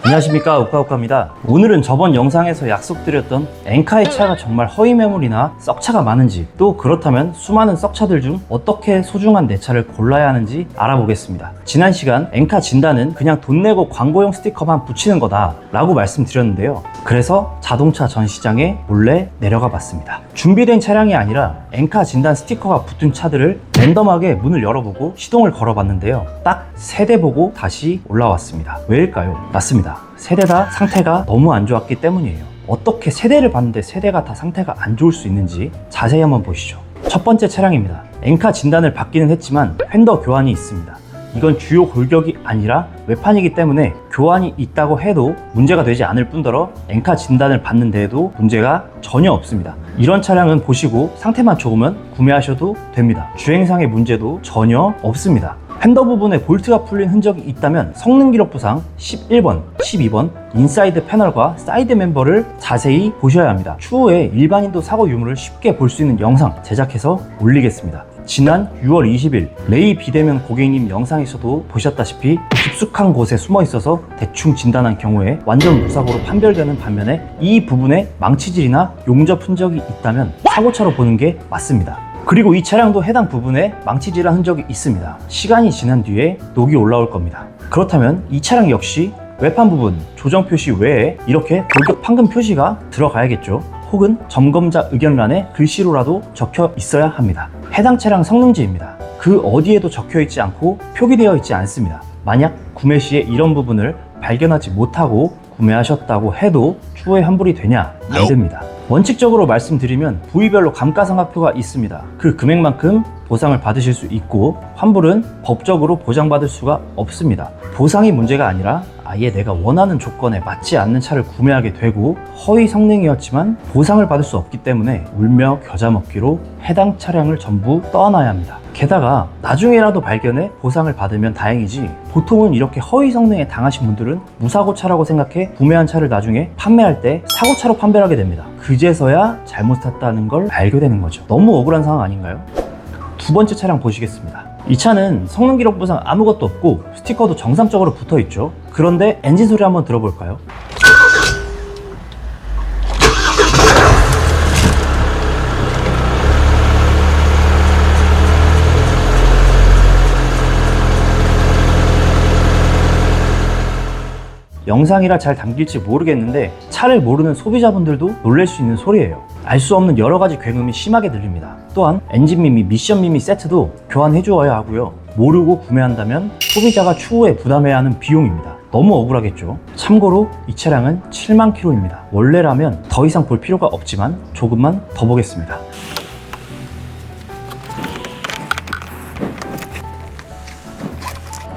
안녕하십니까, 우카우카입니다. 오늘은 저번 영상에서 약속드렸던 엔카의 차가 정말 허위 매물이나 썩차가 많은지, 또 그렇다면 수많은 썩차들 중 어떻게 소중한 내 차를 골라야 하는지 알아보겠습니다. 지난 시간 엔카 진단은 그냥 돈 내고 광고용 스티커만 붙이는 거다 라고 말씀드렸는데요. 그래서 자동차 전시장에 몰래 내려가 봤습니다. 준비된 차량이 아니라 엔카 진단 스티커가 붙은 차들을 랜덤하게 문을 열어보고 시동을 걸어봤는데요. 딱 3대 보고 다시 올라왔습니다. 왜일까요? 맞습니다. 3대 다 상태가 너무 안 좋았기 때문이에요. 어떻게 3대를 봤는데 3대가 다 상태가 안 좋을 수 있는지 자세히 한번 보시죠. 첫 번째 차량입니다. 엔카 진단을 받기는 했지만 휀더 교환이 있습니다. 이건 주요 골격이 아니라 외판이기 때문에 교환이 있다고 해도 문제가 되지 않을 뿐더러 엔카 진단을 받는 데에도 문제가 전혀 없습니다. 이런 차량은 보시고 상태만 좋으면 구매하셔도 됩니다. 주행상의 문제도 전혀 없습니다. 휀더 부분에 볼트가 풀린 흔적이 있다면 성능 기록 부상 11번, 12번 인사이드 패널과 사이드 멤버를 자세히 보셔야 합니다. 추후에 일반인도 사고 유무를 쉽게 볼 수 있는 영상 제작해서 올리겠습니다. 지난 6월 20일 레이 비대면 고객님 영상에서도 보셨다시피 깊숙한 곳에 숨어 있어서 대충 진단한 경우에 완전 무사고로 판별되는 반면에 이 부분에 망치질이나 용접 흔적이 있다면 사고차로 보는 게 맞습니다. 그리고 이 차량도 해당 부분에 망치질한 흔적이 있습니다. 시간이 지난 뒤에 녹이 올라올 겁니다. 그렇다면 이 차량 역시 외판 부분 조정 표시 외에 이렇게 골격 판금 표시가 들어가야겠죠. 혹은 점검자 의견란에 글씨로라도 적혀 있어야 합니다. 해당 차량 성능지입니다. 그 어디에도 적혀 있지 않고 표기되어 있지 않습니다. 만약 구매 시에 이런 부분을 발견하지 못하고 구매하셨다고 해도 추후에 환불이 되냐? 안 됩니다. 원칙적으로 말씀드리면 부위별로 감가상각표가 있습니다. 그 금액만큼 보상을 받으실 수 있고 환불은 법적으로 보장받을 수가 없습니다. 보상이 문제가 아니라 아예 내가 원하는 조건에 맞지 않는 차를 구매하게 되고 허위 성능이었지만 보상을 받을 수 없기 때문에 울며 겨자 먹기로 해당 차량을 전부 떠나야 합니다. 게다가 나중에라도 발견해 보상을 받으면 다행이지, 보통은 이렇게 허위 성능에 당하신 분들은 무사고차라고 생각해 구매한 차를 나중에 판매할 때 사고차로 판별하게 됩니다. 그제서야 잘못 샀다는 걸 알게 되는 거죠. 너무 억울한 상황 아닌가요? 두 번째 차량 보시겠습니다. 이 차는 성능 기록 부상 아무것도 없고 스티커도 정상적으로 붙어 있죠. 그런데 엔진 소리 한번 들어볼까요? 영상이라 잘 담길지 모르겠는데 차를 모르는 소비자분들도 놀랄 수 있는 소리예요. 알 수 없는 여러 가지 굉음이 심하게 들립니다. 또한 엔진 미미, 미션 미미 세트도 교환해 주어야 하고요. 모르고 구매한다면 소비자가 추후에 부담해야 하는 비용입니다. 너무 억울하겠죠. 참고로 이 차량은 7만 킬로입니다. 원래라면 더 이상 볼 필요가 없지만 조금만 더 보겠습니다.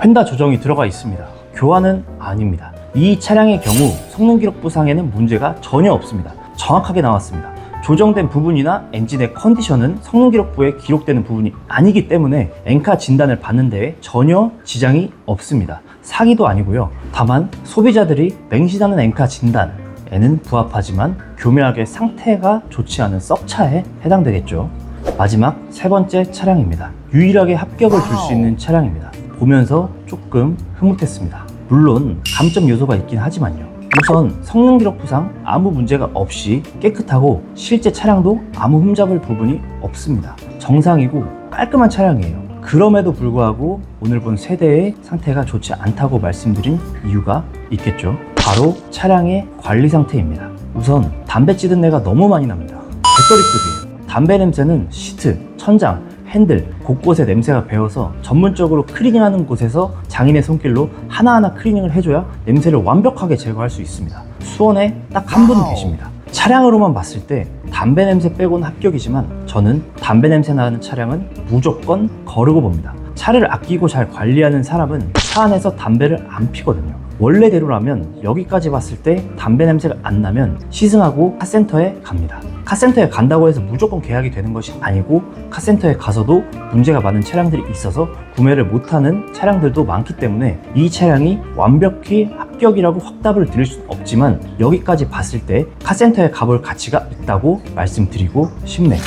휀다 조정이 들어가 있습니다. 교환은 아닙니다. 이 차량의 경우 성능 기록 부상에는 문제가 전혀 없습니다. 정확하게 나왔습니다. 조정된 부분이나 엔진의 컨디션은 성능 기록부에 기록되는 부분이 아니기 때문에 엔카 진단을 받는 데에 전혀 지장이 없습니다. 사기도 아니고요. 다만 소비자들이 맹신하는 엔카 진단에는 부합하지만 교묘하게 상태가 좋지 않은 썩차에 해당되겠죠. 마지막 세 번째 차량입니다. 유일하게 합격을 줄 수 있는 차량입니다. 보면서 조금 흐뭇했습니다. 물론 감점 요소가 있긴 하지만요. 우선 성능 기록 부상 아무 문제가 없이 깨끗하고 실제 차량도 아무 흠잡을 부분이 없습니다. 정상이고 깔끔한 차량이에요. 그럼에도 불구하고 오늘 본 세대의 상태가 좋지 않다고 말씀드린 이유가 있겠죠. 바로 차량의 관리 상태입니다. 우선 담배 찌든 내가 너무 많이 납니다. 배터리급이에요. 담배 냄새는 시트, 천장, 핸들 곳곳에 냄새가 배어서 전문적으로 클리닝하는 곳에서 장인의 손길로 하나하나 클리닝을 해줘야 냄새를 완벽하게 제거할 수 있습니다. 수원에 딱 한 분은 계십니다. 차량으로만 봤을 때 담배 냄새 빼고는 합격이지만 저는 담배 냄새 나는 차량은 무조건 거르고 봅니다. 차를 아끼고 잘 관리하는 사람은 차 안에서 담배를 안 피거든요. 원래대로라면 여기까지 봤을 때 담배 냄새가 안 나면 시승하고 카센터에 갑니다. 카센터에 간다고 해서 무조건 계약이 되는 것이 아니고 카센터에 가서도 문제가 많은 차량들이 있어서 구매를 못하는 차량들도 많기 때문에 이 차량이 완벽히 합격이라고 확답을 드릴 수는 없지만 여기까지 봤을 때 카센터에 가볼 가치가 있다고 말씀드리고 싶네요.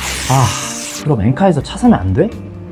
그럼 엔카에서 차 사면 안 돼?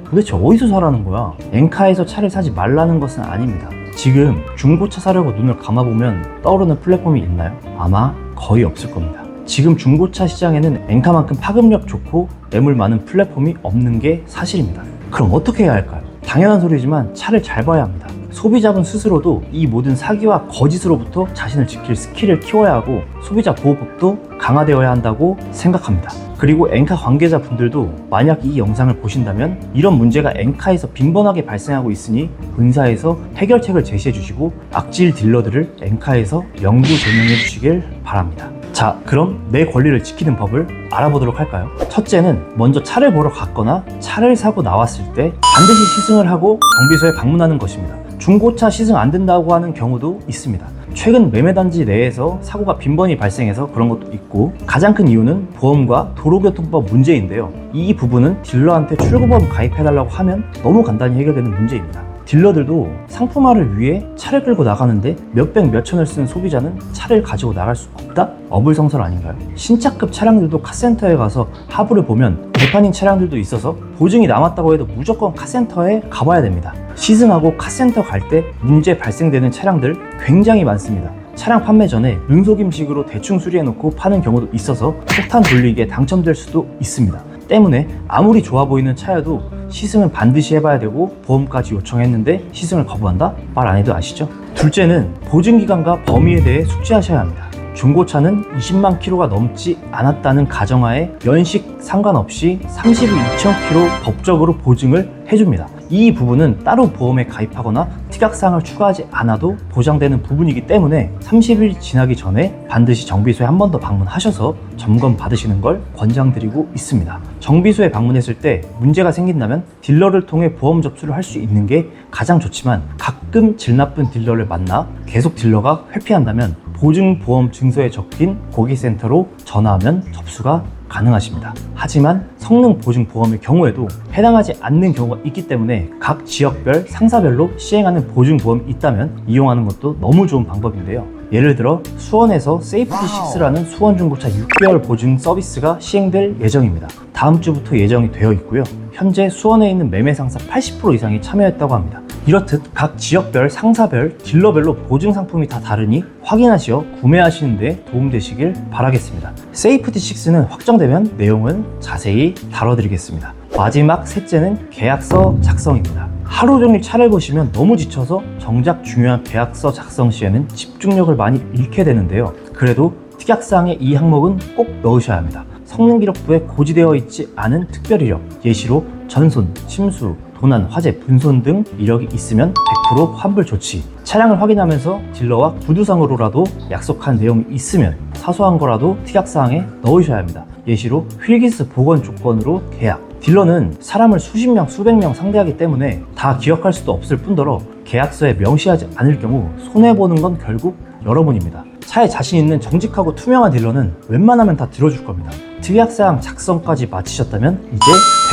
도대체 어디서 사라는 거야? 엔카에서 차를 사지 말라는 것은 아닙니다. 지금 중고차 사려고 눈을 감아보면 떠오르는 플랫폼이 있나요? 아마 거의 없을 겁니다. 지금 중고차 시장에는 엔카만큼 파급력 좋고 매물 많은 플랫폼이 없는 게 사실입니다. 그럼 어떻게 해야 할까요? 당연한 소리지만 차를 잘 봐야 합니다. 소비자분 스스로도 이 모든 사기와 거짓으로부터 자신을 지킬 스킬을 키워야 하고 소비자 보호법도 강화되어야 한다고 생각합니다. 그리고 엔카 관계자분들도 만약 이 영상을 보신다면 이런 문제가 엔카에서 빈번하게 발생하고 있으니 본사에서 해결책을 제시해 주시고 악질 딜러들을 엔카에서 영구 제명해 주시길 바랍니다. 자, 그럼 내 권리를 지키는 법을 알아보도록 할까요? 첫째는 먼저 차를 보러 갔거나 차를 사고 나왔을 때 반드시 시승을 하고 정비소에 방문하는 것입니다. 중고차 시승 안 된다고 하는 경우도 있습니다. 최근 매매단지 내에서 사고가 빈번히 발생해서 그런 것도 있고, 가장 큰 이유는 보험과 도로교통법 문제인데요. 이 부분은 딜러한테 출고보험 가입해달라고 하면 너무 간단히 해결되는 문제입니다. 딜러들도 상품화를 위해 차를 끌고 나가는데 몇백 몇천을 쓰는 소비자는 차를 가지고 나갈 수 없다? 어불성설 아닌가요? 신차급 차량들도 카센터에 가서 하부를 보면 개판인 차량들도 있어서 보증이 남았다고 해도 무조건 카센터에 가봐야 됩니다. 시승하고 카센터 갈 때 문제 발생되는 차량들 굉장히 많습니다. 차량 판매 전에 눈속임식으로 대충 수리해놓고 파는 경우도 있어서 폭탄 돌리기에 당첨될 수도 있습니다. 때문에 아무리 좋아 보이는 차여도 시승은 반드시 해봐야 되고 보험까지 요청했는데 시승을 거부한다? 말 안 해도 아시죠? 둘째는 보증기간과 범위에 대해 숙지하셔야 합니다. 중고차는 20만 킬로가 넘지 않았다는 가정하에 연식 상관없이 30일 2천 킬로 법적으로 보증을 해줍니다. 이 부분은 따로 보험에 가입하거나 특약사항을 추가하지 않아도 보장되는 부분이기 때문에 30일 지나기 전에 반드시 정비소에 한 번 더 방문하셔서 점검 받으시는 걸 권장드리고 있습니다. 정비소에 방문했을 때 문제가 생긴다면 딜러를 통해 보험 접수를 할 수 있는 게 가장 좋지만, 가끔 질 나쁜 딜러를 만나 계속 딜러가 회피한다면 보증보험 증서에 적힌 고객센터로 전화하면 접수가 가능하십니다. 하지만 성능 보증보험의 경우에도 해당하지 않는 경우가 있기 때문에 각 지역별 상사별로 시행하는 보증보험이 있다면 이용하는 것도 너무 좋은 방법인데요. 예를 들어 수원에서 세이프티6라는 수원중고차 6개월 보증 서비스가 시행될 예정입니다. 다음 주부터 예정이 되어 있고요. 현재 수원에 있는 매매상사 80% 이상이 참여했다고 합니다. 이렇듯 각 지역별, 상사별, 딜러별로 보증 상품이 다 다르니 확인하시어 구매하시는 데 도움되시길 바라겠습니다. 세이프티6는 확정되면 내용은 자세히 다뤄드리겠습니다. 마지막 셋째는 계약서 작성입니다. 하루 종일 차를 보시면 너무 지쳐서 정작 중요한 계약서 작성 시에는 집중력을 많이 잃게 되는데요. 그래도 특약사항의 이 항목은 꼭 넣으셔야 합니다. 성능기록부에 고지되어 있지 않은 특별 이력, 예시로 전손, 침수, 도난, 화재, 분손 등 이력이 있으면 100% 환불 조치. 차량을 확인하면서 딜러와 구두상으로라도 약속한 내용이 있으면 사소한 거라도 특약사항에 넣으셔야 합니다. 예시로 휠기스 복원 조건으로 계약. 딜러는 사람을 수십 명, 수백 명 상대하기 때문에 다 기억할 수도 없을 뿐더러 계약서에 명시하지 않을 경우 손해보는 건 결국 여러분입니다. 차에 자신 있는 정직하고 투명한 딜러는 웬만하면 다 들어줄 겁니다. 특약사항 작성까지 마치셨다면 이제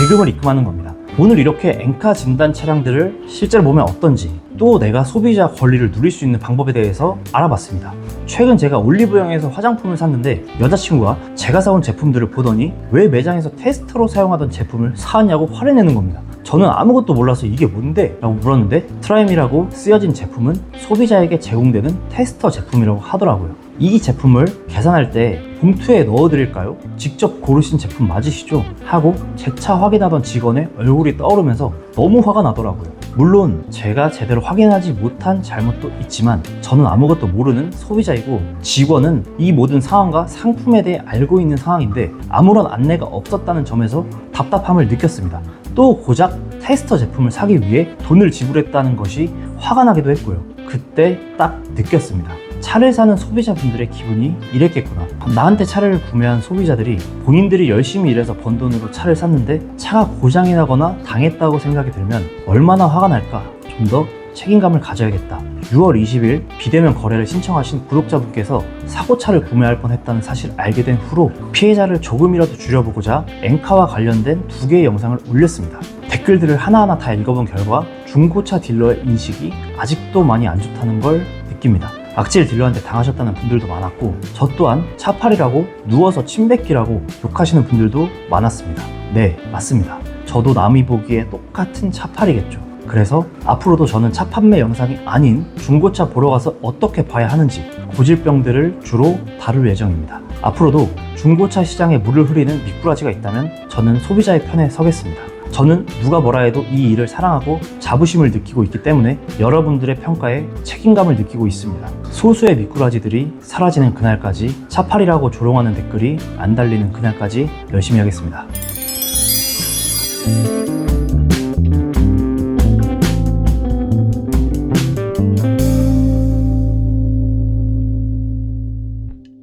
대금을 입금하는 겁니다. 오늘 이렇게 엔카 진단 차량들을 실제로 보면 어떤지, 또 내가 소비자 권리를 누릴 수 있는 방법에 대해서 알아봤습니다. 최근 제가 올리브영에서 화장품을 샀는데 여자친구가 제가 사온 제품들을 보더니 왜 매장에서 테스터로 사용하던 제품을 사왔냐고 화를 내는 겁니다. 저는 아무것도 몰라서 이게 뭔데? 라고 물었는데 트라임이라고 쓰여진 제품은 소비자에게 제공되는 테스터 제품이라고 하더라고요. 이 제품을 계산할 때 봉투에 넣어드릴까요? 직접 고르신 제품 맞으시죠? 하고 제 차 확인하던 직원의 얼굴이 떠오르면서 너무 화가 나더라고요. 물론 제가 제대로 확인하지 못한 잘못도 있지만 저는 아무것도 모르는 소비자이고 직원은 이 모든 상황과 상품에 대해 알고 있는 상황인데 아무런 안내가 없었다는 점에서 답답함을 느꼈습니다. 또 고작 테스터 제품을 사기 위해 돈을 지불했다는 것이 화가 나기도 했고요. 그때 딱 느꼈습니다. 차를 사는 소비자분들의 기분이 이랬겠구나. 나한테 차를 구매한 소비자들이 본인들이 열심히 일해서 번 돈으로 차를 샀는데 차가 고장이 나거나 당했다고 생각이 들면 얼마나 화가 날까. 좀 더 책임감을 가져야겠다. 6월 20일 비대면 거래를 신청하신 구독자분께서 사고차를 구매할 뻔했다는 사실을 알게 된 후로 피해자를 조금이라도 줄여보고자 엔카와 관련된 2개의 영상을 올렸습니다. 댓글들을 하나하나 다 읽어본 결과 중고차 딜러의 인식이 아직도 많이 안 좋다는 걸 느낍니다. 악질 딜러한테 당하셨다는 분들도 많았고 저 또한 차팔이라고 누워서 침 뱉기라고 욕하시는 분들도 많았습니다. 네, 맞습니다. 저도 남이 보기에 똑같은 차팔이겠죠. 그래서 앞으로도 저는 차 판매 영상이 아닌 중고차 보러 가서 어떻게 봐야 하는지 고질병들을 주로 다룰 예정입니다. 앞으로도 중고차 시장에 물을 흐리는 미꾸라지가 있다면 저는 소비자의 편에 서겠습니다. 저는 누가 뭐라 해도 이 일을 사랑하고 자부심을 느끼고 있기 때문에 여러분들의 평가에 책임감을 느끼고 있습니다. 소수의 미꾸라지들이 사라지는 그날까지 차팔이라고 조롱하는 댓글이 안 달리는 그날까지 열심히 하겠습니다.